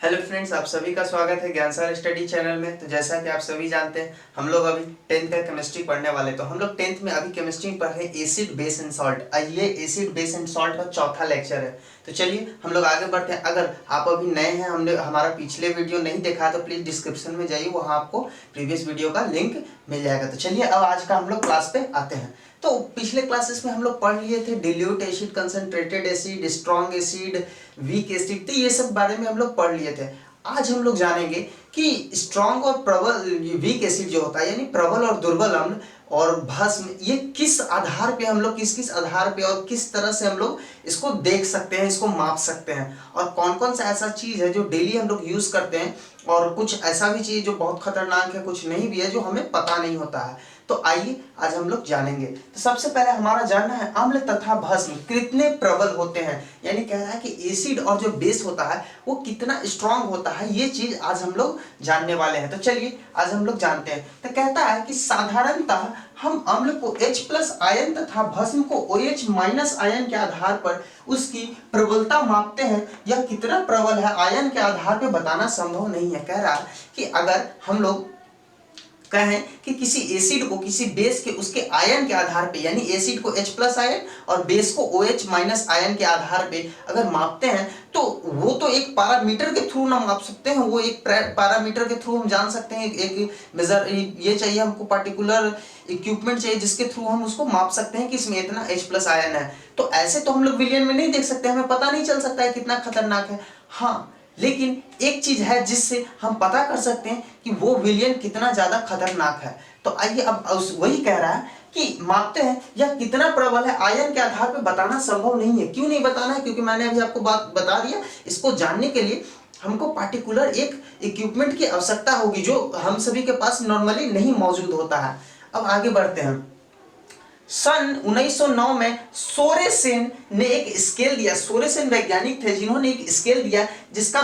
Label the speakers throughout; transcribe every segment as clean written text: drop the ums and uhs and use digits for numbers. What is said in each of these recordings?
Speaker 1: Hello friends, आप सभी का स्वागत है ज्ञान सार स्टडी चैनल में। तो जैसा कि आप सभी जानते हैं, हम लोग अभी 10th का केमिस्ट्री पढ़ने वाले। तो हम लोग 10th में अभी केमिस्ट्री पढ़ रहे हैं एसिड बेस एंड सॉल्ट। ये एसिड बेस एंड सॉल्ट का चौथा लेक्चर है। तो चलिए हम लोग आगे बढ़ते हैं। अगर आप अभी नए हैं, हमने हमारा पिछले वीडियो नहीं देखा तो प्लीज डिस्क्रिप्शन में जाइए, वहाँ आपको प्रीवियस वीडियो का लिंक मिल जाएगा। तो चलिए अब आज का हम लोग क्लास पे आते हैं। तो पिछले क्लासेस में हम लोग पढ़ लिए थे dilute acid, concentrated acid, strong acid, weak acid. तो ये सब बारे में हम लोग पढ़ लिए थे। आज हम लोग जानेंगे कि स्ट्रॉन्ग और प्रबल, वीक एसिड जो होता है यानी प्रबल और दुर्बल अम्ल और भस्म, ये किस आधार पे हम लोग किस किस आधार पे और किस तरह से हम लोग इसको देख सकते हैं, इसको माप सकते हैं, और कौन कौन सा ऐसा चीज है जो डेली हम लोग यूज करते हैं, और कुछ ऐसा भी चीज जो बहुत खतरनाक है, कुछ नहीं भी है, जो हमें पता नहीं होता है। तो आइए आज हम लोग जानेंगे। तो सबसे पहले हमारा जानना है अम्ल तथा भस्म कितने प्रबल होते हैं, यानी कह रहा है कि एसिड और जो बेस होता है वो कितना स्ट्रांग होता है, ये चीज आज हम लोग जानने वाले हैं। तो चलिए आज हम लोग जानते हैं। तो कहता है कि साधारणतः हम अम्ल को H+ आयन तथा भस्म को OH- आयन के आधार पर उसकी प्रबलता मापते हैं। यह कितना प्रबल है आयन के आधार पर बताना संभव नहीं है। कह रहा है कि अगर हम लोग कहें कि किसी एसिड को किसी बेस के उसके आयन के आधार पे, यानी एसिड को H+ आयन और बेस को OH- आयन के आधार पे अगर मापते हैं, तो वो तो एक पैरामीटर के थ्रू ना माप सकते हैं, वो एक पैरामीटर के थ्रू हम जान सकते हैं। एक मेजर ये चाहिए हमको, पार्टिकुलर इक्विपमेंट चाहिए जिसके थ्रू हम उसको माप सकते हैं कि इसमें इतना H+ आयन है। तो ऐसे तो हम लोग विलियन में नहीं देख सकते, हमें पता नहीं चल सकता है कितना खतरनाक है। हाँ, लेकिन एक चीज है जिससे हम पता कर सकते हैं कि वो विलियन कितना ज्यादा खतरनाक है। तो आइए अब वही कह रहा है कि मापते हैं यह कितना प्रबल है आयन के आधार पर बताना संभव नहीं है। क्यों नहीं बताना है? क्योंकि मैंने अभी आपको बात बता दिया। इसको जानने के लिए हमको पार्टिकुलर एक इक्विपमेंट की आवश्यकता होगी जो हम सभी के पास नॉर्मली नहीं मौजूद होता है। अब आगे बढ़ते हैं। सन 1909 में सोरेसेन ने एक स्केल दिया। सोरेसेन वैज्ञानिक थे जिन्होंने एक स्केल दिया जिसका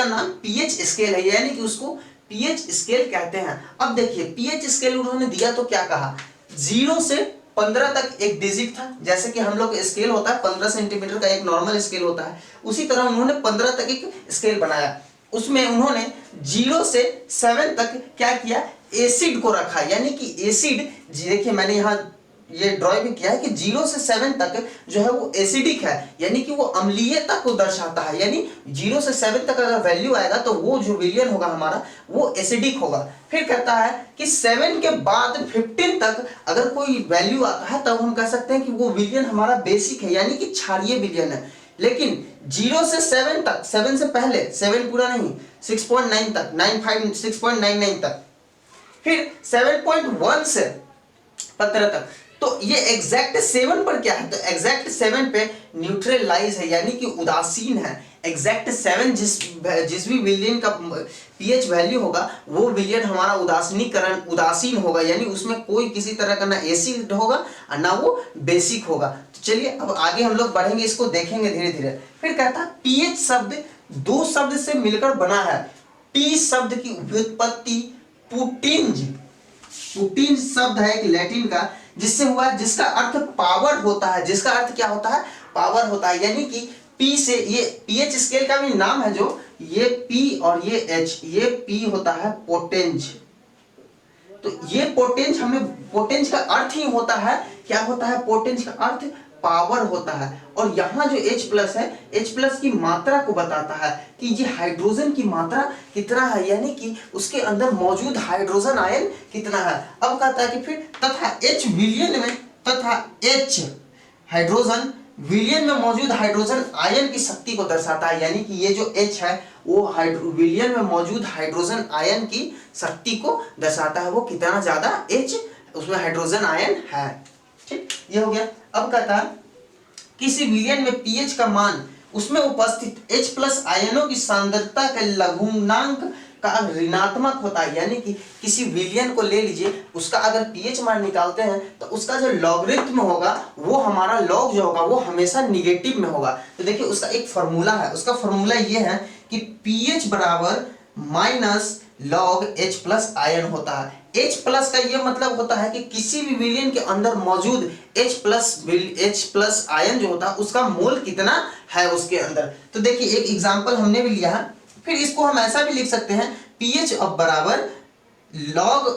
Speaker 1: नाम पीएच स्केल है, यानी कि उसको पीएच स्केल कहते हैं। अब देखिए पीएच स्केल उन्होंने दिया तो क्या कहा, 0 से 15 तक एक डिजिट था। जैसे कि हम लोग स्केल होता है 15 सेंटीमीटर का एक नॉर्मल स्केल होता है, उसी तरह उन्होंने 15 तक एक स्केल बनाया। उसमें उन्होंने 0 से 7 तक क्या किया, एसिड को रखा। यानी कि एसिड, देखिए मैंने यहाँ ये ड्रॉ भी किया है कि 0 से 7 तक जो है वो एसिडिक है, यानी कि वो अम्लीयता को दर्शाता है। यानी 0 से 7 तक अगर वैल्यू आएगा तो वो जो विलियन होगा हमारा वो एसिडिक होगा। फिर कहता है कि 7 के बाद 15 तक अगर कोई वैल्यू आता है तब हम कह सकते हैं कि वो विलियन हमारा बेसिक है, यानी कि क्षारीय विलियन है। लेकिन 0 से 7 तक, 7 से पहले, 7 पूरा नहीं, 6.9 तक, 9.5 6.99 तक, फिर 7.1 से 15 तक। तो ये एग्जैक्ट 7 पर क्या है, तो एग्जैक्ट 7 पे न्यूट्रलाइज है, यानी कि उदासीन है। एग्जैक्ट 7 जिस भी विलियन का पीएच वैल्यू होगा वो विलियन हमारा उदासीन होगा, यानी उसमें कोई किसी तरह का ना एसिड होगा और ना वो बेसिक होगा। तो चलिए अब आगे हम लोग बढ़ेंगे, इसको देखेंगे धीरे धीरे। फिर कहता है पीएच शब्द 2 शब्द से मिलकर बना है। पी शब्द की व्युत्पत्ति पुटिंज शब्द है एक लैटिन का, जिससे हुआ, जिसका अर्थ पावर होता है। जिसका अर्थ क्या होता है, पावर होता है। यानी कि पी से, ये पीएच स्केल का भी नाम है, जो ये पी और ये एच, ये पी होता है पोटेंज। तो ये पोटेंज, हमें पोटेंज का अर्थ ही होता है, क्या होता है, पोटेंज का अर्थ पावर होता है। और यहाँ जो H+ है, H+ की मात्रा को बताता है कि ये हाइड्रोजन की मात्रा कितना है, यानी कि उसके अंदर मौजूद हाइड्रोजन आयन कितना है। अब कहता है कि फिर तथा H विलियन में, तथा H हाइड्रोजन विलियन में मौजूद हाइड्रोजन आयन की शक्ति को दर्शाता है। यानी कि ये जो H है वो विलियन में मौजूद हाइड्रोजन आयन की शक्ति को दर्शाता है, वो कितना ज्यादा H उसमें हाइड्रोजन आयन है। ठीक, ये हो गया। अब कहता है किसी विलियन में पीएच का मान उसमें उपस्थित H+ आयनों की सांद्रता के लघुगणक का ऋणात्मक होता है। यानी कि किसी विलियन को ले लीजिए, उसका अगर पीएच मान निकालते हैं तो उसका जो लॉगरिथम होगा वो हमारा लॉग जो होगा वो हमेशा निगेटिव में होगा। तो देखिए उसका एक फॉर्मूला है, उसका फॉर्मूला ये है कि पीएच बराबर माइनस लॉग H+ आयन होता है। H+ का ये मतलब होता है कि किसी भी विलियन के अंदर मौजूद H+ आयन जो होता है उसका मोल कितना है उसके अंदर। तो देखिए एक एग्जांपल हमने भी लिया है फिर इसको हम ऐसा भी लिख सकते हैं pH अब बराबर log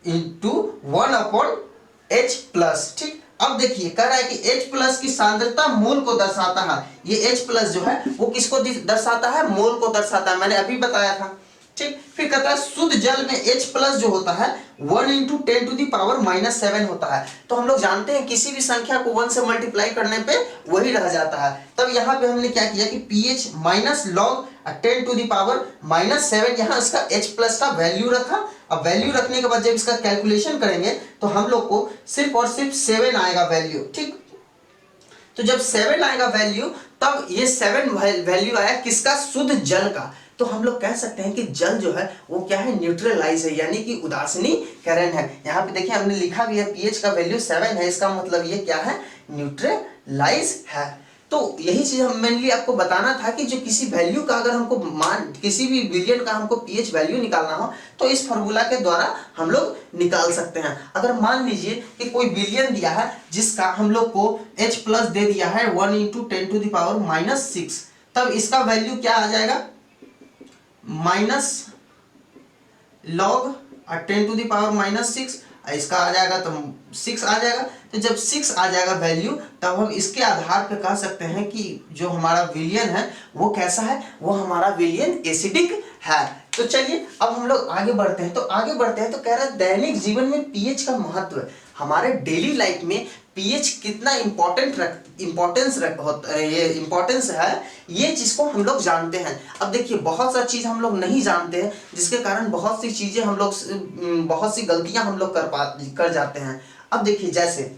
Speaker 1: इंटू 1/H प्लस। ठीक, अब देखिए कह रहा है कि H प्लस की सांद्रता मोल को दर्शाता है। ये H प्लस जो है वो किसको दर्शाता है? मोल को दर्शाता है, मैंने अभी बताया था। ठीक, फिर कहता है शुद्ध जल में H प्लस जो होता है 1 इंटू 10⁻⁷ होता है। तो हम लोग जानते हैं किसी भी संख्या को 1 से मल्टीप्लाई करने पे वही रह जाता है। तब यहाँ पे हमने क्या किया कि pH माइनस लॉग 10⁻⁷ यहाँ इसका H प्लस का वैल्यू रखा। अब वैल्यू रखने के बाद जब इसका कैलकुलेशन करेंगे तो हम लोग को सिर्फ और सिर्फ 7 आएगा वैल्यू। ठीक, तो जब 7 आएगा वैल्यू तब ये 7 वैल्यू आया किसका? शुद्ध जल का। तो हम लोग कह सकते हैं कि जल जो है वो क्या है? न्यूट्रलाइज है, यानी कि उदासीनीकरण है। यहाँ पे देखिए हमने लिखा भी है pH का वैल्यू 7 है, इसका मतलब ये क्या है? न्यूट्रलाइज है। तो यही चीज हम मेनली आपको बताना था कि जो किसी वैल्यू का अगर हमको किसी भी विलियन का हमको pH वैल्यू निकालना हो तो इस फॉर्मूला के द्वारा हम लोग निकाल सकते हैं। अगर मान लीजिए कि कोई विलियन दिया है जिसका हम लोग को H प्लस दे दिया है 1 इंटू 10⁻⁻6, तब इसका वैल्यू क्या आ जाएगा? माइनस लॉग 10⁻⁻6, इसका आ जाएगा तो 6 आ जाएगा। तो जब 6 आ जाएगा वैल्यू तब हम इसके आधार पर कह सकते हैं कि जो हमारा विलियन है वो कैसा है? वो हमारा विलियन एसिडिक है। तो चलिए अब हम लोग आगे बढ़ते हैं। तो कह रहा है दैनिक जीवन में pH का महत्व। हमारे डेली लाइफ में pH कितना इम्पोर्टेंस है ये चीज को हम लोग जानते हैं। अब देखिए बहुत सा चीज हम लोग नहीं जानते हैं जिसके कारण बहुत सी चीजें हम लोग बहुत सी गलतियां हम लोग कर जाते हैं। अब देखिए जैसे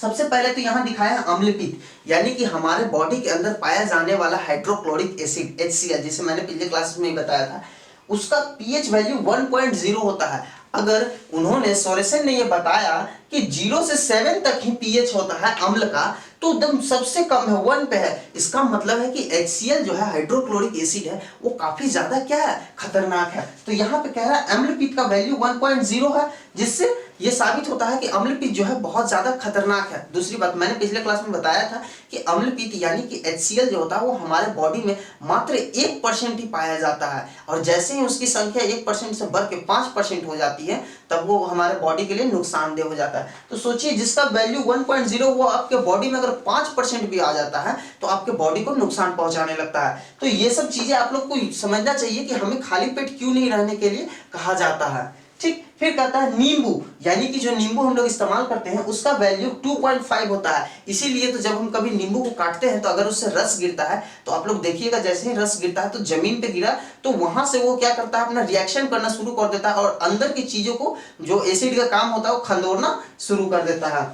Speaker 1: सबसे पहले तो यहाँ दिखाया है अम्लपित्त, यानी कि हमारे बॉडी के अंदर पाया जाने वाला हाइड्रोक्लोरिक एसिड HCl, जिसे मैंने पिछले क्लास में बताया था, उसका pH वैल्यू 1.0 होता है। अगर उन्होंने सोरेसन ने ये बताया कि 0 से 7 तक ही pH होता है अम्ल का, तो एकदम सबसे कम है 1 पे है। इसका मतलब है कि HCl जो है हाइड्रोक्लोरिक एसिड है वो काफी ज्यादा क्या है? खतरनाक है। तो यहाँ पे कह रहा है अम्लपित्त का वैल्यू 1.0 है, जिससे ये साबित होता है कि अम्लपित्त जो है बहुत ज्यादा खतरनाक है। दूसरी बात मैंने पिछले क्लास में बताया था कि अम्लपित्त यानी कि HCl जो होता है वो हमारे बॉडी में मात्र 1% ही पाया जाता है, और जैसे ही उसकी संख्या 1% से बढ़ के 5% हो जाती है तब वो हमारे बॉडी के लिए नुकसानदेह हो जाता है। तो सोचिए जिसका वैल्यू 1.0 वो आपके बॉडी में अगर 5% भी आ जाता है तो आपके बॉडी को नुकसान पहुंचाने लगता है। तो ये सब चीजें आप लोग को समझना चाहिए कि हमें खाली पेट क्यों नहीं रहने के लिए कहा जाता है। ठीक, फिर कहता है नींबू, यानी कि जो नींबू हम लोग इस्तेमाल करते हैं उसका वैल्यू 2.5 होता है। इसीलिए तो जब हम कभी नींबू को काटते हैं तो अगर उससे रस गिरता है तो आप लोग देखिएगा जैसे ही रस गिरता है तो जमीन पे गिरा तो वहां से वो क्या करता है? अपना रिएक्शन करना शुरू कर देता है और अंदर की चीजों को जो एसिड का काम होता है वो खंदोरना शुरू कर देता है।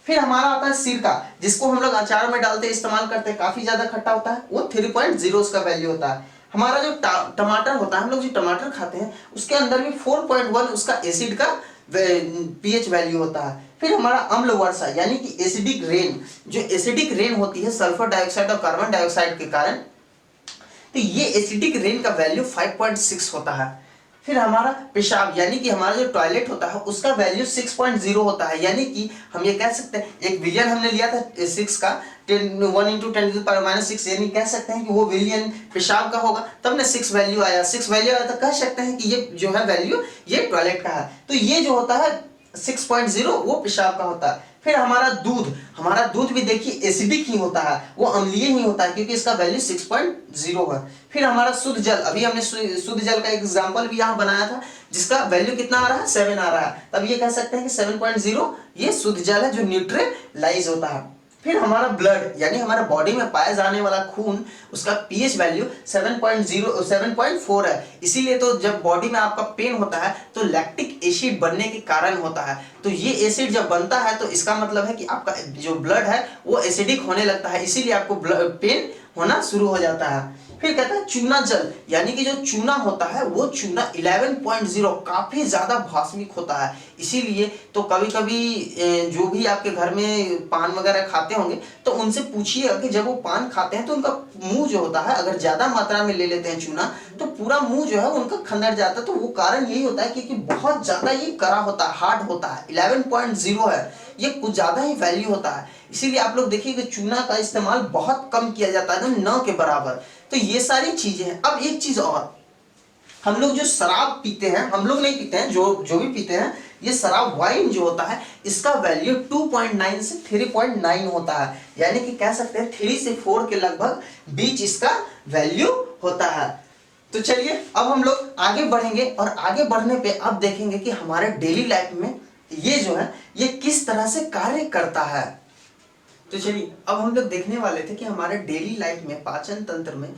Speaker 1: फिर हमारा आता है सिरका, जिसको हम लोग अचार में डालते इस्तेमाल करते हैं, काफी ज्यादा खट्टा होता है, वो 3.0 उसका वैल्यू होता है। हमारा जो टमाटर होता है, हम लोग जो टमाटर खाते हैं उसके अंदर भी 4.1 उसका एसिड का pH वैल्यू होता है। फिर हमारा अम्ल वर्षा यानी कि एसिडिक रेन, जो एसिडिक रेन होती है सल्फर डाइऑक्साइड और कार्बन डाइऑक्साइड के कारण, तो ये एसिडिक रेन का वैल्यू 5.6 होता है। फिर हमारा पेशाब यानी कि हमारा जो टॉयलेट होता है उसका वैल्यू 6.0 होता है, यानी कि हम ये कह सकते हैं एक विलियन हमने लिया था 6 का 1 इंटू 10⁻⁶, यानी कह सकते हैं कि वो विलियन पेशाब का होगा, तब ने 6 वैल्यू आया तो कह सकते हैं कि ये जो है वैल्यू ये टॉयलेट का है। तो ये जो होता है 6.0 वो पेशाब का होता है। फिर हमारा दूध भी देखिए एसिडिक ही होता है, वो अम्लीय ही होता है क्योंकि इसका वैल्यू 6.0 है। फिर हमारा शुद्ध जल, अभी हमने शुद्ध जल का एग्जांपल भी यहाँ बनाया था जिसका वैल्यू कितना आ रहा है? 7 आ रहा है, तब ये कह सकते हैं कि 7.0 ये शुद्ध जल है जो न्यूट्रलाइज होता है। फिर हमारा ब्लड यानी हमारे बॉडी में पाया जाने वाला खून, उसका pH वैल्यू 7.4 है। इसीलिए तो जब बॉडी में आपका पेन होता है तो लैक्टिक एसिड बनने के कारण होता है। तो ये एसिड जब बनता है तो इसका मतलब है कि आपका जो ब्लड है वो एसिडिक होने लगता है, इसीलिए आपको पेन होना शुरू हो जाता है। फिर कहता है चूना जल, यानी कि जो चूना होता है वो चूना 11.0 काफी ज्यादा भास्मिक होता है। इसीलिए तो कभी कभी जो भी आपके घर में पान वगैरह खाते होंगे तो उनसे पूछिएगा कि जब वो पान खाते हैं तो उनका मुंह जो होता है अगर ज्यादा मात्रा में ले लेते हैं चूना तो पूरा मुंह जो है उनका खंडर जाता है। तो वो कारण यही होता है क्योंकि बहुत ज्यादा ये कड़ा होता है, हार्ड होता है, 11.0 है, ये कुछ ज्यादा ही वैल्यू होता है। इसीलिए आप लोग देखिए कि चूना का इस्तेमाल बहुत कम किया जाता है, न के बराबर। तो ये सारी चीजें हैं। अब एक चीज और, हम लोग जो शराब पीते हैं, हम लोग नहीं पीते हैं, जो भी पीते हैं, ये शराब वाइन जो होता है इसका वैल्यू 2.9 से 3.9 होता है, यानी कि कह सकते हैं 3 से 4 के लगभग बीच इसका वैल्यू होता है। तो चलिए अब हम लोग आगे बढ़ेंगे और आगे बढ़ने पे अब देखेंगे कि हमारे डेली लाइफ में ये जो है ये किस तरह से कार्य करता है। तो चलिए अब हम लोग देखने वाले थे कि हमारे डेली लाइफ में पाचन तंत्र में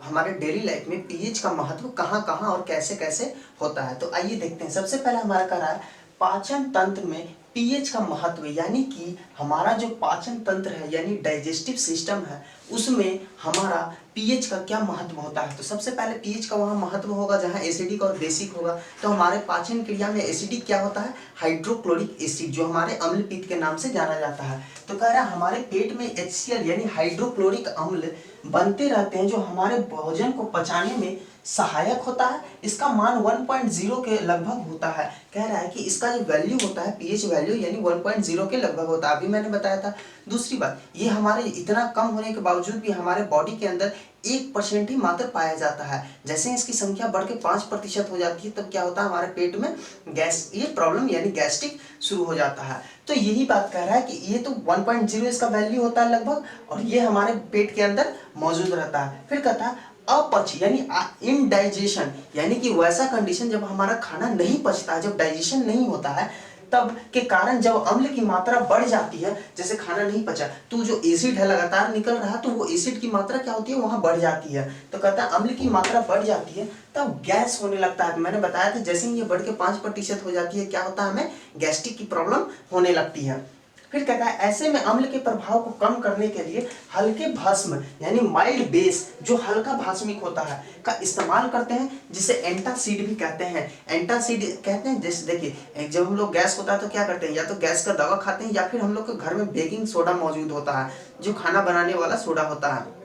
Speaker 1: हमारे डेली लाइफ में पीएच का महत्व कहाँ कहाँ और कैसे कैसे होता है। तो आइए देखते हैं। सबसे पहले हमारा कह रहा है पाचन तंत्र में पीएच का महत्व, यानी कि हमारा जो पाचन तंत्र है यानी डाइजेस्टिव सिस्टम है उसमें हमारा पीएच का क्या महत्व होता है। तो सबसे पहले पीएच का वहाँ महत्व होगा जहाँ एसिडिक और बेसिक होगा। तो हमारे पाचन क्रिया में एसिडिक क्या होता है, हाइड्रोक्लोरिक एसिड, जो हमारे अम्ल पित्त के नाम से जाना जाता है। तो कह रहा है हमारे पेट में HCl यानी हाइड्रोक्लोरिक अम्ल बनते रहते हैं जो हमारे भोजन को पचाने में सहायक होता है। इसका मान 1.0 के लगभग होता है। कह रहा है कि इसका जो वैल्यू होता है पीएच वैल्यू यानी 1.0 के लगभग होता है, अभी मैंने बताया था। दूसरी बात, ये हमारे इतना कम होने के बावजूद भी हमारे बॉडी के अंदर 1% ही मात्र पाया जाता है। जैसे इसकी संख्या बढ़ के 5% हो जाती है तब क्या होता है, हमारे पेट में गैस ये प्रॉब्लम यानी गैस्ट्रिक शुरू हो जाता है। तो यही बात कह रहा है कि ये तो 1.0 इसका वैल्यू होता है लगभग, और ये हमारे पेट के अंदर मौजूद रहता है। फिर कहता है अपच यानी इनडाइजेशन, यानी कि वैसा कंडीशन जब हमारा खाना नहीं पचता है, जब डाइजेशन नहीं होता है, तब के कारण जब अम्ल की मात्रा बढ़ जाती है, जैसे खाना नहीं पचा तो जो एसिड है लगातार निकल रहा है तो वो एसिड की मात्रा क्या होती है वहां बढ़ जाती है। तो कहता है अम्ल की मात्रा बढ़ जाती है तब गैस होने लगता है। मैंने बताया था जैसे ही ये बढ़ के 5% हो जाती है क्या होता है, हमें गैस्ट्रिक की प्रॉब्लम होने लगती है। फिर कहता है ऐसे में अम्ल के प्रभाव को कम करने के लिए हल्के भस्म यानी माइल्ड बेस जो हल्का भास्मिक होता है का इस्तेमाल करते हैं, जिसे एंटासिड भी कहते हैं। एंटासिड कहते हैं जैसे देखिए जब हम लोग गैस होता है तो क्या करते हैं, या तो गैस का दवा खाते हैं या फिर हम लोग के घर में बेकिंग सोडा मौजूद होता है जो खाना बनाने वाला सोडा होता है।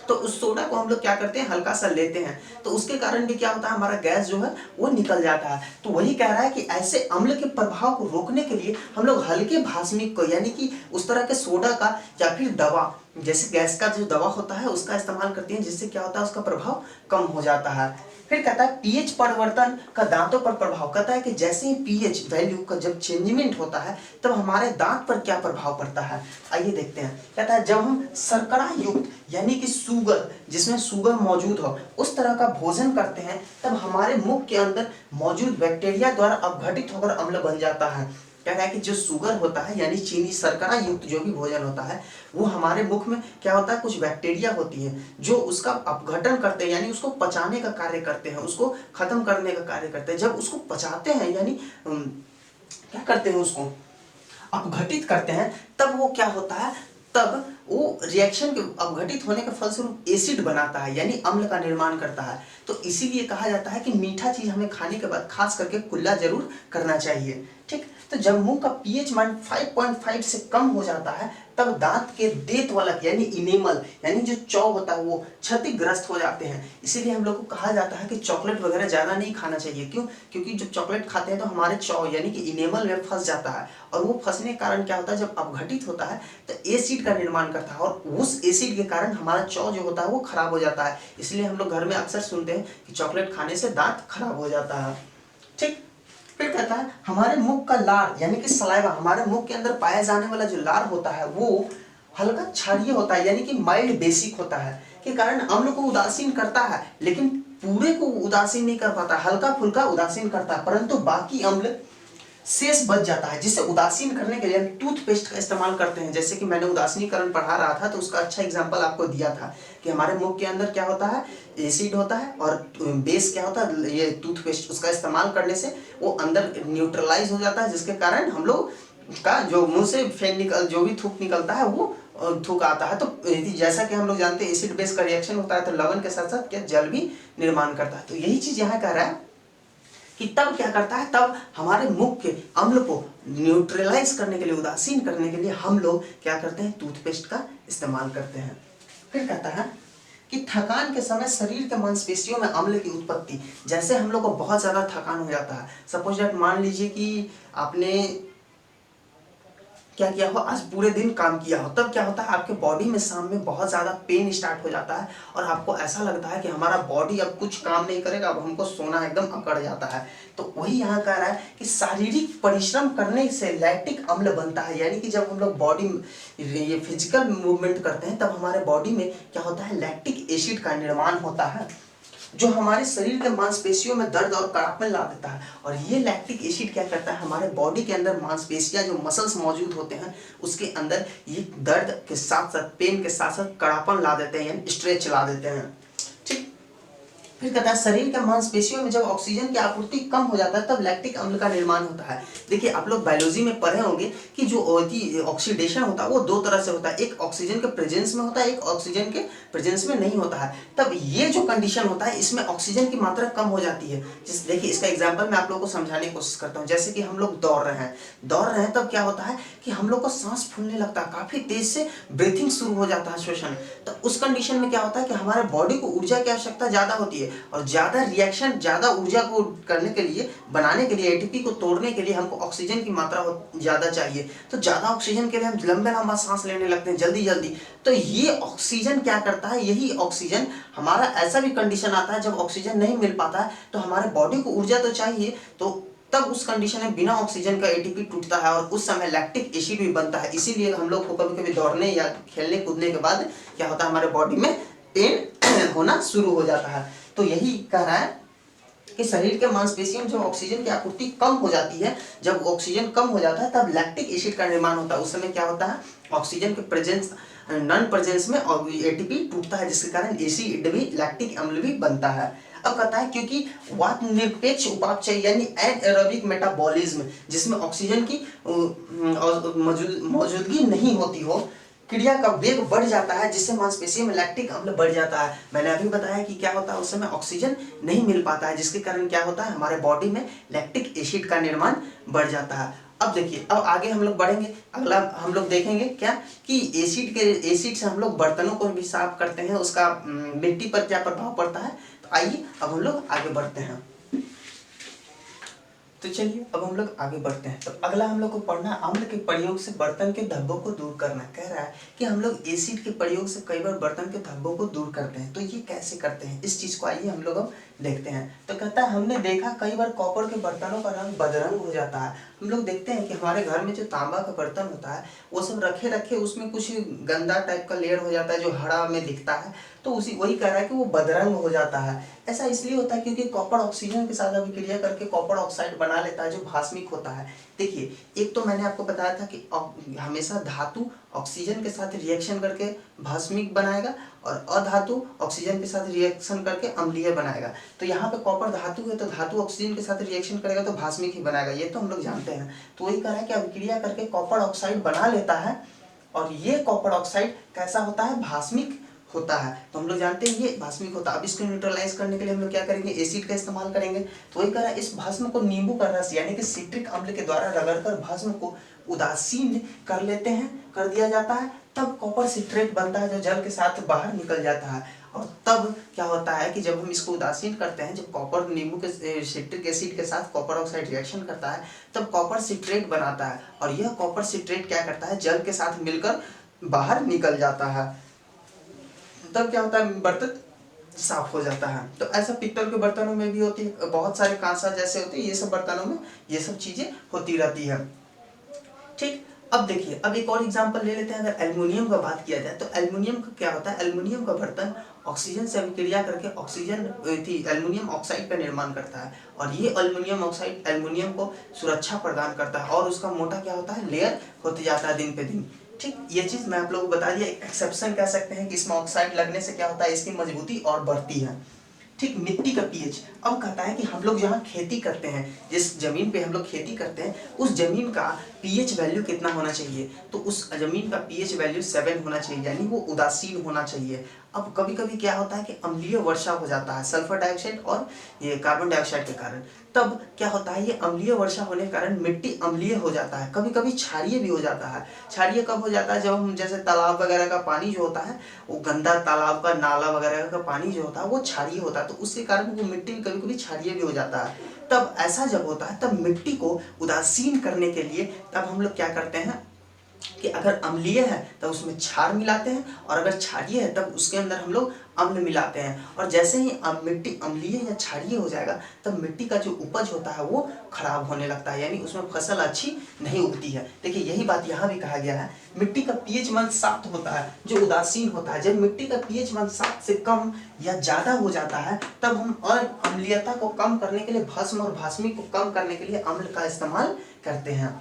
Speaker 1: तो उस सोडा को हम लोग क्या करते हैं हल्का सा लेते हैं, तो उसके कारण भी क्या होता है हमारा गैस जो है वो निकल जाता है। तो वही कह रहा है कि ऐसे अम्ल के प्रभाव को रोकने के लिए हम लोग हल्के भास्मिक को यानी कि उस तरह के सोडा का या फिर दवा जैसे गैस का जो दवा होता है उसका इस्तेमाल करते हैं, जिससे क्या होता है उसका प्रभाव कम हो जाता है। फिर कहता है पीएच परिवर्तन का दांतों पर प्रभाव। कहता है कि जैसे ही पीएच वैल्यू का जब चेंजमेंट होता है तब हमारे दांत पर क्या प्रभाव पड़ता है, आइए देखते हैं। कहता है जब हम शर्करा युक्त यानी कि शुगर, जिसमें शुगर मौजूद हो उस तरह का भोजन करते हैं तब हमारे मुख के अंदर मौजूद बैक्टीरिया द्वारा अपघटित होकर अम्ल बन जाता है। कह रहा है कि जो शुगर होता है यानी चीनी शर्करा युक्त जो भी भोजन होता है वो हमारे मुख में क्या होता है, कुछ बैक्टीरिया होती है जो उसका अपघटन करते हैं यानी उसको पचाने का कार्य करते हैं, उसको खत्म करने का कार्य करते हैं। जब उसको पचाते हैं यानी क्या करते हैं, उसको अपघटित करते हैं, तब वो क्या होता है, तब वो रिएक्शन के अपघटित होने के फलस्वरूप एसिड बनाता है यानी अम्ल का निर्माण करता है। तो इसीलिए कहा जाता है कि मीठा चीज हमें खाने के बाद खास करके कुल्ला जरूर करना चाहिए। ठीक, तो जब मुंह का पीएच मान 5.5 से कम हो जाता है तब दांत के देत वालक यानी इनेमल यानी जो चौ होता है वो क्षतिग्रस्त हो जाते हैं। इसीलिए हम लोग को कहा जाता है कि चॉकलेट वगैरह ज्यादा नहीं खाना चाहिए। क्यों? क्योंकि जब चॉकलेट खाते हैं तो हमारे चौ यानी कि इनेमल में फंस जाता है, और वो फंसने के कारण क्या होता है, जब अपघटित होता है तो एसिड का निर्माण करता है, और उस एसिड के कारण हमारा चौ जो होता है वो खराब हो जाता है। इसलिए हम लोग घर में अक्सर सुनते हैं कि चॉकलेट खाने से दांत खराब हो जाता है। ठीक, फिर कहता है हमारे मुख का लार यानी कि सलाइवा, हमारे मुख के अंदर पाया जाने वाला जो लार होता है वो हल्का क्षारीय होता है यानी कि माइल्ड बेसिक होता है, के कारण अम्ल को उदासीन करता है लेकिन पूरे को उदासीन नहीं कर पाता, हल्का फुल्का उदासीन करता है, परंतु बाकी अम्ल शेष बच जाता है। जिसे उदासीन करने के लिए हम टूथपेस्ट का इस्तेमाल करते हैं। जैसे कि मैंने उदासीनीकरण पढ़ा रहा था तो उसका अच्छा एग्जांपल आपको दिया था कि हमारे मुख के अंदर क्या होता है, एसिड होता है, और बेस क्या होता है, ये टूथपेस्ट, उसका इस्तेमाल करने से वो अंदर न्यूट्रलाइज हो जाता है, जिसके कारण हम लोग का जो मुंह से जो भी थूक निकलता है वो थूक आता है। तो जैसा कि हम लोग जानते हैं एसिड बेस का रिएक्शन होता है तो लवण के साथ साथ क्या जल भी निर्माण करता है। तो यही चीज यहाँ कह रहा है कि तब क्या करता है, तब हमारे मुख के अम्ल को न्यूट्रलाइज करने के लिए, उदासीन करने के लिए हम लोग क्या करते हैं, टूथपेस्ट का इस्तेमाल करते हैं। फिर कहता है कि थकान के समय शरीर के मांसपेशियों में अम्ल की उत्पत्ति, जैसे हम लोग को बहुत ज्यादा थकान हो जाता है, सपोज दैट मान लीजिए कि आपने क्या किया हो, आज पूरे दिन काम किया हो, तब क्या होता है आपके बॉडी में शाम में बहुत ज़्यादा पेन स्टार्ट हो जाता है और आपको ऐसा लगता है कि हमारा बॉडी अब कुछ काम नहीं करेगा, अब हमको सोना एकदम अकड़ जाता है। तो वही यहाँ कह रहा है कि शारीरिक परिश्रम करने से लैक्टिक अम्ल बनता है, यानी कि जब हम लोग बॉडी ये फिजिकल मूवमेंट करते हैं तब हमारे बॉडी में क्या होता है, लैक्टिक एसिड का निर्माण होता है जो हमारे शरीर के मांसपेशियों में दर्द और कड़ापन ला देता है। और ये लैक्टिक एसिड क्या करता है, हमारे बॉडी के अंदर मांसपेशियां जो मसल्स मौजूद होते हैं उसके अंदर ये दर्द के साथ साथ पेन के साथ साथ कड़ापन ला देते हैं, यानी स्ट्रेच ला देते हैं। ठीक, फिर कहता है शरीर के मांसपेशियों में जब ऑक्सीजन की आपूर्ति कम हो जाता है तब लैक्टिक अम्ल का निर्माण होता है। देखिए आप लोग बायोलॉजी में पढ़े होंगे कि जो ऑक्सीडेशन होता है वो दो तरह से होता है, एक ऑक्सीजन के प्रेजेंस में होता है, एक ऑक्सीजन के प्रेजेंस में नहीं होता है। तब ये जो कंडीशन होता है इसमें ऑक्सीजन की मात्रा कम हो जाती है। जिस देखिए इसका एग्जाम्पल मैं आप लोगों को समझाने की कोशिश करता हूँ। जैसे कि हम लोग दौड़ रहे हैं तब क्या होता है कि हम लोग को सांस फूलने लगता है, काफी तेज से ब्रीथिंग शुरू हो जाता है, श्वसन। तो उस कंडीशन में क्या होता है कि हमारे बॉडी को ऊर्जा की आवश्यकता ज्यादा होती है और ज्यादा रिएक्शन, ज्यादा ऊर्जा को करने के लिए, बनाने के लिए, एटीपी को तोड़ने के लिए हमको ऑक्सीजन की मात्रा ज्यादा चाहिए। तो ज्यादा ऑक्सीजन के लिए हम लंबे लंबा सांस लेने लगते हैं जल्दी जल्दी। तो ये ऑक्सीजन क्या करता है, यही ऑक्सीजन हमारा ऐसा भी कंडीशन आता है जब ऑक्सीजन नहीं मिल पाता है तो हमारे बॉडी को ऊर्जा तो चाहिए, तो तब उस कंडीशन में बिना ऑक्सीजन का एटीपी टूटता है और उस समय लैक्टिक एसिड भी बनता है। इसीलिए हम लोग को कभी कभी दौड़ने या खेलने कूदने के बाद क्या होता है, हमारे बॉडी में पेन होना शुरू हो जाता है। तो यही कह रहा है कि शरीर के मांसपेशियों में जब ऑक्सीजन की आपूर्ति कम हो जाती है, जब ऑक्सीजन कम हो जाता है तब लैक्टिक एसिड का निर्माण होता है। उस समय क्या होता है, ऑक्सीजन के प्रेजेंस, नॉन प्रेजेंस में एटीपी टूटता है, जिसके कारण एसिड भी, लैक्टिक अम्ल भी बनता है। अब कहता है क्योंकि वात निरपेक्ष उपापचय यानी एनएरोबिक मेटाबॉलिज्म, जिसमें ऑक्सीजन की मौजूदगी नहीं होती हो, क्रिया का वेग बढ़ जाता है जिससे मांसपेशियों में लैक्टिक अम्ल बढ़ जाता है। मैंने अभी बताया कि क्या होता है, उस समय ऑक्सीजन नहीं मिल पाता है जिसके कारण क्या होता है, हमारे बॉडी में लैक्टिक एसिड का निर्माण बढ़ जाता है। अब देखिए, अब आगे हम लोग बढ़ेंगे, अगला हम लोग देखेंगे क्या कि एसिड से हम लोग बर्तनों को भी साफ करते हैं, उसका मिट्टी पर क्या प्रभाव पड़ता है। तो आइए अब हम लोग आगे बढ़ते हैं। तो चलिए अब हम लोग आगे बढ़ते हैं। तो अगला हम लोग को पढ़ना है अम्ल के प्रयोग से बर्तन के धब्बों को दूर करना। कह रहा है कि हम लोग एसिड के प्रयोग से कई बार बर्तन के धब्बों को दूर करते हैं। तो ये कैसे करते हैं, इस चीज को आइए हम लोग अब देखते हैं। तो कहता है हमने देखा कई बार कॉपर के बर्तनों का रंग बदरंग हो जाता है। हम लोग देखते हैं कि हमारे घर में जो तांबा का बर्तन होता है वो सब रखे रखे उसमें कुछ गंदा टाइप का लेयर हो जाता है जो हरा में दिखता है, तो उसी वही कह रहा है कि वो बदरंग हो जाता है। ऐसा इसलिए होता है क्योंकि कॉपर ऑक्सीजन के साथ अभिक्रिया करके कॉपर ऑक्साइड बना लेता है जो भास्मिक होता है। देखिए, एक तो मैंने आपको बताया था कि हमेशा धातु ऑक्सीजन के साथ रिएक्शन करके भास्मिक बनाएगा और अधातु ऑक्सीजन के साथ रिएक्शन करके अम्लीय बनाएगा। तो यहाँ पे कॉपर धातु है तो धातु ऑक्सीजन के साथ रिएक्शन करेगा तो भास्मिक ही बनाएगा, ये तो हम लोग जानते हैं। तो वही कह रहा है कि अभिक्रिया करके कॉपर ऑक्साइड बना लेता है और ये कॉपर ऑक्साइड कैसा होता है, भास्मिक होता है। तो हम लोग जानते हैं ये भास्मिक होता है। अब इसको न्यूट्रलाइज करने के लिए हम लोग क्या करेंगे, एसिड का इस्तेमाल करेंगे। तो वही कह रहा है इस भस्म को नींबू का रस यानी कि सिट्रिक अम्ल के द्वारा रगड़कर भस्म को उदासीन कर लेते हैं, कर दिया जाता है, तब कॉपर सिट्रेट बनता है जो जल के साथ बाहर निकल जाता है। और तब क्या होता है कि जब हम इसको उदासीन करते हैं, जब कॉपर नींबू के सिट्रिक एसिड के साथ कॉपर ऑक्साइड रिएक्शन करता है तब कॉपर सिट्रेट बनाता है और यह कॉपर सिट्रेट क्या करता है, जल के साथ मिलकर बाहर निकल जाता है। तब क्या होता है, बर्तन साफ हो जाता है। तो ऐसा पित्तल के बर्तनों में भी होती है, बहुत सारे कांसा जैसे होते हैं, ये सब बर्तनों में ये सब चीजें होती रहती है। ठीक, अब देखिए, अब एक और एग्जांपल ले लेते हैं। अगर एल्युमिनियम का बात किया जाए तो एल्युमिनियम का क्या होता है, एल्युमिनियम का बर्तन ऑक्सीजन से अभिक्रिया करके ऑक्सीजन एल्युमिनियम ऑक्साइड का निर्माण करता है और ये एल्युमिनियम ऑक्साइड एल्युमिनियम को सुरक्षा प्रदान करता है और उसका मोटा क्या होता है, लेयर होते जाता है दिन पे दिन। ठीक, ये चीज मैं आप लोगों को बता दिया। एक एक्सेप्शन कह सकते हैं कि इसमें ऑक्साइड लगने से क्या होता है, इसकी मजबूती और बढ़ती है। ठीक, मिट्टी का पीएच। अब कहता है कि हम लोग जहाँ खेती करते हैं, जिस जमीन पे हम लोग खेती करते हैं उस जमीन का पीएच वैल्यू कितना होना चाहिए, तो उस जमीन का पीएच वैल्यू 7 होना चाहिए, यानी वो उदासीन होना चाहिए। अब कभी कभी क्या होता है कि अम्लीय वर्षा हो जाता है सल्फर डाइऑक्साइड और ये कार्बन डाइऑक्साइड के कारण। तब क्या होता है, ये अम्लीय वर्षा होने के कारण मिट्टी अम्लीय हो जाता है, कभी कभी क्षारीय भी हो जाता है। क्षारीय कब हो जाता है, जब हम जैसे तालाब वगैरह का पानी जो होता है, वो गंदा तालाब का नाला वगैरह का पानी जो होता है वो क्षारीय होता है, तो उसके कारण वो मिट्टी कभी कभी क्षारीय भी हो जाता है। तब ऐसा जब होता है तब मिट्टी को उदासीन करने के लिए तब हम लोग क्या करते हैं, कि अगर अम्लीय है तब उसमें क्षार मिलाते हैं, और अगर क्षारीय है तब उसके अंदर हम लोग अम्ल मिलाते हैं। और जैसे ही मिट्टी अम्लीय या क्षारीय हो जाएगा तब मिट्टी का जो उपज होता है वो खराब होने लगता है, यानी उसमें फसल अच्छी नहीं उगती है। देखिए यही बात यहाँ भी कहा गया है, मिट्टी का पीएच मान 7 होता है जो उदासीन होता है। जब मिट्टी का पीएच मान 7 से कम या ज्यादा हो जाता है तब हम अम्लीयता को कम करने के लिए, भस्म और भास्मी को कम करने के लिए अम्ल का इस्तेमाल करते हैं।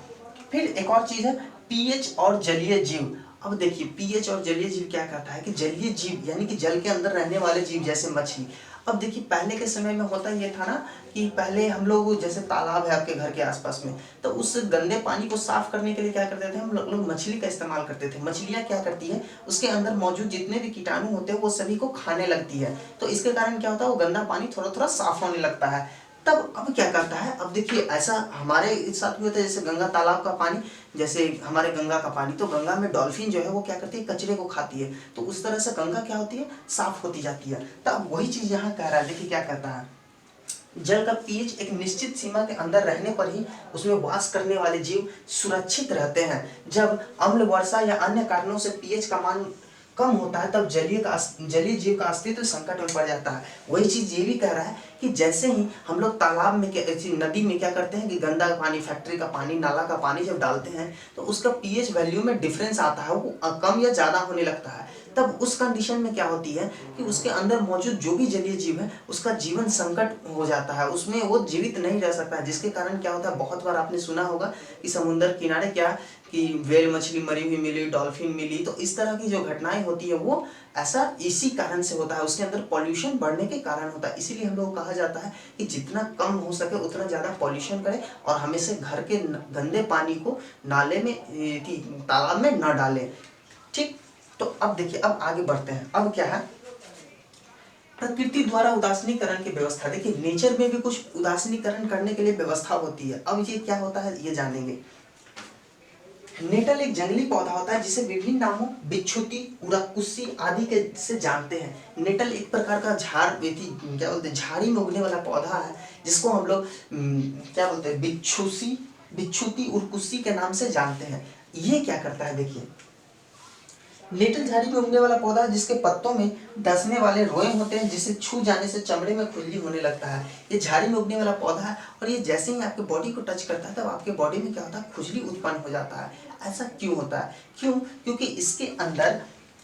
Speaker 1: फिर एक और चीज है पीएच और जलीय जीव। अब देखिए पीएच और जलीय जीव क्या कहता है कि जलीय जीव यानी कि जल के अंदर रहने वाले जीव जैसे मछली। अब देखिए पहले के समय में होता ये था ना कि पहले हम लोग, जैसे तालाब है आपके घर के आसपास में, तो उस गंदे पानी को साफ करने के लिए क्या करते थे, हम लोग मछली का इस्तेमाल करते थे। मछलियाँ क्या करती है, उसके अंदर मौजूद जितने भी कीटाणु होते हैं वो सभी को खाने लगती है, तो इसके कारण क्या होता है वो गंदा पानी थोड़ा थोड़ा साफ होने लगता है। तब अब क्या करता है, अब देखिए ऐसा हमारे साथ भी होता है, जैसे गंगा तालाब का पानी, जैसे हमारे गंगा का पानी, तो गंगा में डॉल्फिन जो है वो क्या करती है, कचरे को खाती है, तो उस तरह से गंगा क्या होती है, साफ होती जाती है। तब वही चीज यहाँ कह रहा है, देखिए क्या कहता है, जल का पीएच एक निश्चित सीमा के अंदर रहने पर ही उसमें वास करने वाले जीव सुरक्षित रहते हैं। जब अम्ल वर्षा या अन्य कारणों से पीएच का मान कम होता है तब जलीय जीव का अस्तित्व संकट में पड़ जाता है। वही चीज ये भी कह रहा है कि जैसे ही हम लोग तालाब में नदी में क्या करते हैं कि गंदा पानी, फैक्ट्री का पानी, नाला का पानी जब डालते हैं तो उसका पीएच वैल्यू में डिफरेंस आता है, वो कम या ज्यादा होने लगता है। तब उस कंडीशन में क्या होती है कि उसके अंदर मौजूद जो भी जलीय जीव है उसका जीवन संकट हो जाता है, उसमें वो जीवित नहीं रह सकता है। जिसके कारण क्या होता है, बहुत बार आपने सुना होगा कि समुद्र किनारे क्या कि व्हेल मछली मरी हुई मिली, डॉल्फिन मिली, तो इस तरह की जो घटनाएं होती है वो ऐसा इसी कारण से होता है, उसके अंदर पॉल्यूशन बढ़ने के कारण होता है। इसीलिए हम लोग को कहा जाता है कि जितना कम हो सके उतना ज्यादा पॉल्यूशन करें और हमेशा घर के गंदे पानी को नाले में तालाब में न डालें। ठीक, तो अब देखिए अब आगे बढ़ते हैं। अब क्या है, प्रकृति द्वारा उदासीनीकरण की व्यवस्था। देखिए नेचर में भी कुछ उदासीनीकरण करने के लिए व्यवस्था होती है। अब ये क्या होता है ये जानेंगे। नेटल एक जंगली पौधा होता है जिसे विभिन्न नामों बिच्छुती, उड़ाकुस्सी आदि के से जानते हैं। नेटल एक प्रकार का क्या बोलते हैं, झाड़ी में उगने वाला पौधा है जिसको हम लोग क्या बोलते हैं, बिच्छुती उड़कुस्सी के नाम से जानते हैं। ये क्या करता है, देखिए नेटल झाड़ी में उगने वाला पौधा जिसके पत्तों में डसने वाले रोए होते हैं जिसे छू जाने से चमड़े में खुजली होने लगता है। ये झाड़ी में उगने वाला पौधा है और ये जैसे ही आपके बॉडी को टच करता है तब आपके बॉडी में क्या होता है, खुजली उत्पन्न हो जाता है। ऐसा क्यों होता है, क्यों, क्योंकि इसके अंदर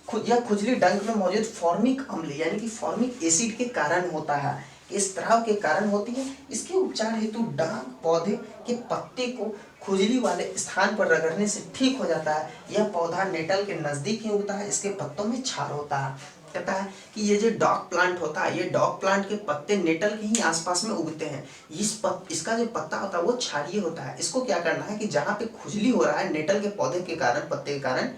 Speaker 1: खुजली डंक में मौजूद फॉर्मिक अम्ल यानी कि फॉर्मिक एसिड के कारण होता है। इस स्राव के कारण होती है। इसके उपचार हेतु डांग पौधे के पत्ते को खुजली वाले स्थान पर रगड़ने से ठीक हो जाता है। यह पौधा नेटल के नजदीक ही उगता है, इसके पत्तों में क्षार होता है। कहता है कि ये जो डॉग प्लांट होता है, ये डॉग प्लांट के पत्ते नेटल के ही आसपास में उगते हैं। इसका जो पत्ता होता है वो क्षारीय होता है। इसको क्या करना है कि जहाँ पे खुजली हो रहा है नेटल के पौधे के कारण, पत्ते के कारण,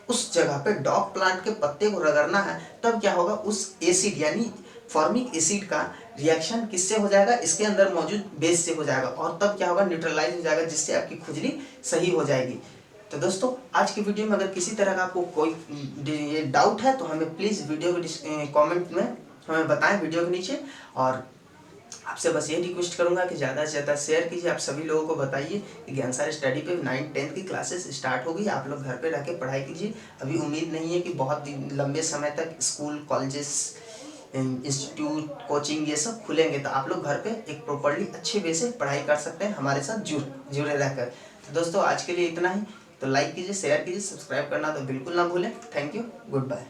Speaker 1: उस जगह पे डॉग प्लांट के पत्ते को रगड़ना है। तब क्या होगा, उस एसिड यानी फॉर्मिक एसिड का रिएक्शन किससे हो जाएगा, इसके अंदर मौजूद बेस से हो जाएगा और तब क्या होगा, न्यूट्रलाइज हो जाएगा, जिससे आपकी खुजली सही हो जाएगी। तो दोस्तों आज की वीडियो में अगर किसी तरह का आपको कोई ये डाउट है तो हमें प्लीज़ वीडियो के कमेंट में हमें बताएं वीडियो के नीचे। और आपसे बस ये रिक्वेस्ट करूंगा कि ज़्यादा से ज़्यादा शेयर कीजिए, आप सभी लोगों को बताइए कि ज्ञानसार स्टडी पे 9th-10th की क्लासेस स्टार्ट हो गई। आप लोग घर पे रह के पढ़ाई कीजिए। अभी उम्मीद नहीं है कि बहुत लंबे समय तक स्कूल, कॉलेजेस, इंस्टीट्यूट, कोचिंग ये सब खुलेंगे, तो आप लोग घर पे एक प्रॉपर्ली अच्छे वे से पढ़ाई कर सकते हैं हमारे साथ जुड़े रहकर। तो दोस्तों आज के लिए इतना ही। तो लाइक कीजिए, शेयर कीजिए, सब्सक्राइब करना तो बिल्कुल ना भूलें। Thank you, good bye.